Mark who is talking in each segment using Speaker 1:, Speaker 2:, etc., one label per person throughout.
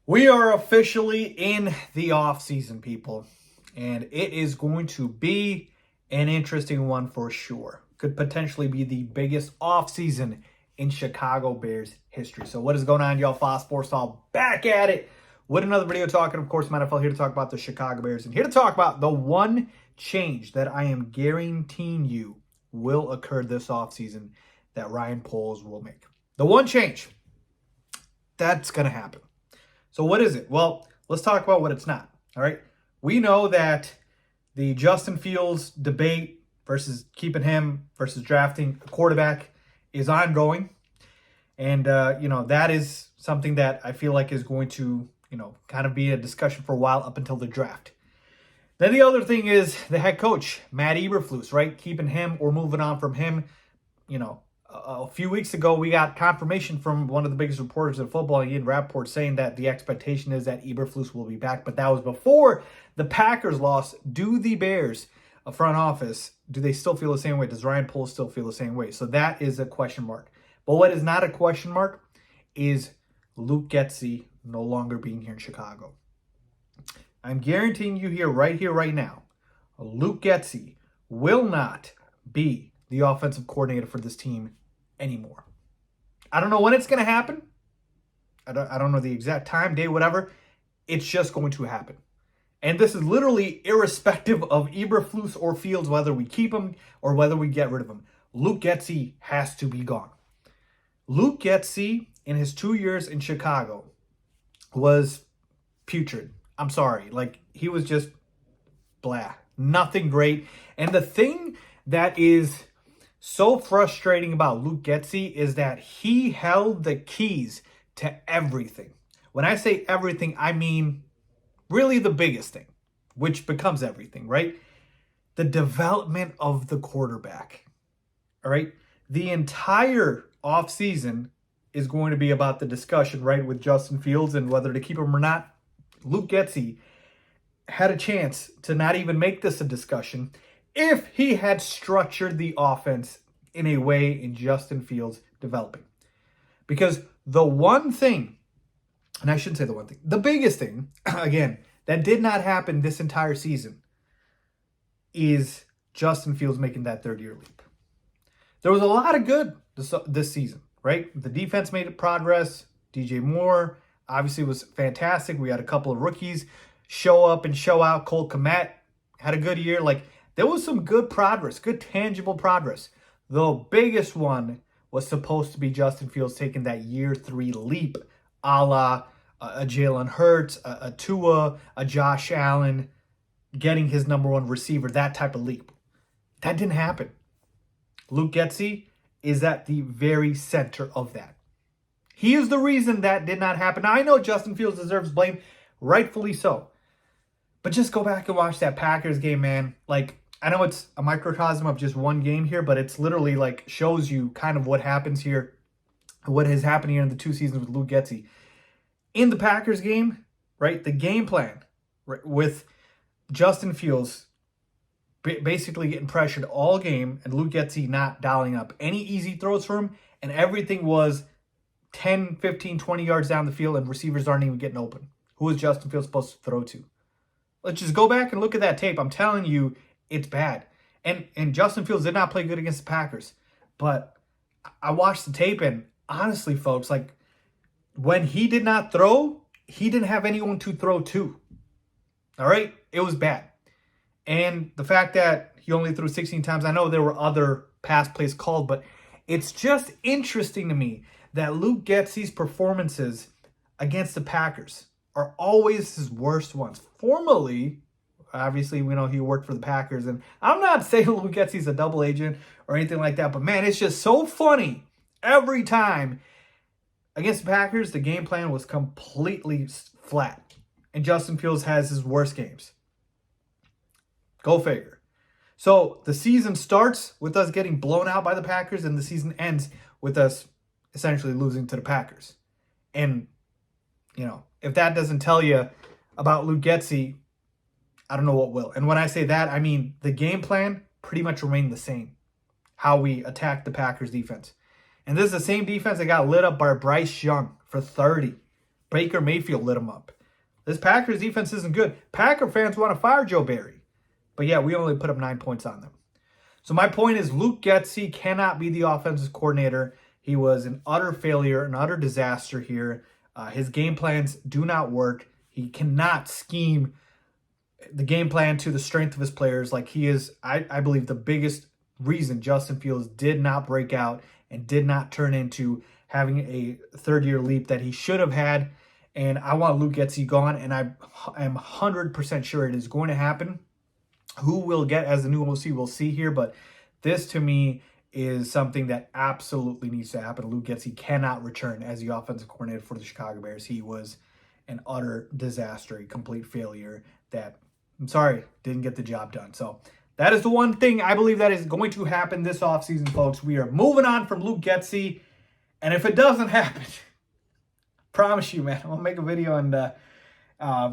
Speaker 1: We are officially in the offseason, people, and it is going to be an interesting one for sure. Could potentially be the biggest offseason in Chicago Bears history. So what is going on, y'all? Faiz Sports all back at it with another video talking, of course, NFL, here to talk about the Chicago Bears and here to talk about the one change that I am guaranteeing you will occur this offseason that Ryan Poles will make. The one change that's going to happen. So what is it? Well, let's talk about what it's not, all right? We know that the Justin Fields debate versus keeping him versus drafting a quarterback is ongoing. And, that is something that I feel like is going to, kind of be a discussion for a while up until the draft. Then the other thing is the head coach, Matt Eberflus, right? Keeping him or moving on from him, a few weeks ago, we got confirmation from one of the biggest reporters in football, Ian Rappaport, saying that the expectation is that Eberflus will be back. But that was before the Packers lost. Do the Bears, a front office, do they still feel the same way? Does Ryan Poles still feel the same way? So that is a question mark. But what is not a question mark is Luke Getsy no longer being here in Chicago. I'm guaranteeing you right now, Luke Getsy will not be the offensive coordinator for this team anymore. I don't know when it's going to happen. I don't know the exact time, day, whatever. It's just going to happen. And this is literally irrespective of Eberflus or Fields, whether we keep him or whether we get rid of him. Luke Getsy has to be gone. Luke Getsy, in his 2 years in Chicago, was putrid. I'm sorry. He was just blah. Nothing great. And the thing that is so frustrating about Luke Getsy is that he held the keys to everything. When I say everything, I mean really the biggest thing, which becomes everything, right? The development of the quarterback, all right? The entire offseason is going to be about the discussion, right, with Justin Fields and whether to keep him or not. Luke Getsy had a chance to not even make this a discussion if he had structured the offense in a way in Justin Fields developing. Because the one thing, and I shouldn't say the one thing, the biggest thing, again, that did not happen this entire season is Justin Fields making that third-year leap. There was a lot of good this season, right? The defense made progress. DJ Moore obviously was fantastic. We had a couple of rookies show up and show out. Cole Kmet had a good year. There was some good progress, good tangible progress. The biggest one was supposed to be Justin Fields taking that year 3 leap, a la a Jalen Hurts, a Tua, a Josh Allen, getting his number 1 receiver, that type of leap. That didn't happen. Luke Getsy is at the very center of that. He is the reason that did not happen. Now, I know Justin Fields deserves blame, rightfully so. But just go back and watch that Packers game, man. I know it's a microcosm of just one game here, but it's literally shows you kind of what happens here, what has happened here in the 2 seasons with Luke Getsy. In the Packers game, right, the game plan with Justin Fields basically getting pressured all game and Luke Getsy not dialing up any easy throws for him, and everything was 10, 15, 20 yards down the field and receivers aren't even getting open. Who is Justin Fields supposed to throw to? Let's just go back and look at that tape. I'm telling you, it's bad. And Justin Fields did not play good against the Packers. But I watched the tape, and honestly, folks, when he did not throw, he didn't have anyone to throw to. All right? It was bad. And the fact that he only threw 16 times, I know there were other pass plays called, but it's just interesting to me that Luke Getsy's performances against the Packers are always his worst ones. Formerly, obviously, we know he worked for the Packers, and I'm not saying Luke Getsy's a double agent or anything like that, but man, it's just so funny. Every time against the Packers, the game plan was completely flat, and Justin Fields has his worst games. Go figure. So the season starts with us getting blown out by the Packers, and the season ends with us essentially losing to the Packers. And, if that doesn't tell you about Luke Getsy, I don't know what will. And when I say that, I mean the game plan pretty much remained the same. How we attacked the Packers defense. And this is the same defense that got lit up by Bryce Young for 30. Baker Mayfield lit him up. This Packers defense isn't good. Packer fans want to fire Joe Barry. But yeah, we only put up 9 points on them. So my point is Luke Getsy cannot be the offensive coordinator. He was an utter failure, an utter disaster here. His game plans do not work. He cannot scheme the game plan to the strength of his players. Like he is, I believe, the biggest reason Justin Fields did not break out and did not turn into having a third-year leap that he should have had. And I want Luke Getsy gone, and I am 100% sure it is going to happen. Who will get as the new OC, we'll see here, but this to me is something that absolutely needs to happen. Luke Getsy cannot return as the offensive coordinator for the Chicago Bears. He was an utter disaster, a complete failure that, I'm sorry, didn't get the job done. So that is the one thing I believe that is going to happen this offseason, folks. We are moving on from Luke Getsy, and if it doesn't happen, promise you, man, I'll make a video and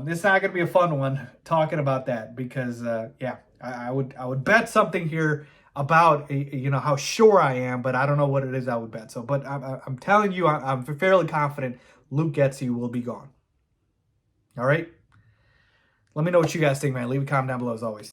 Speaker 1: it's not going to be a fun one talking about that because, yeah, I would bet something here about, how sure I am, but I don't know what it is I would bet. So, but I'm telling you, I'm fairly confident Luke Getsy will be gone. All right? Let me know what you guys think, man. Leave a comment down below as always.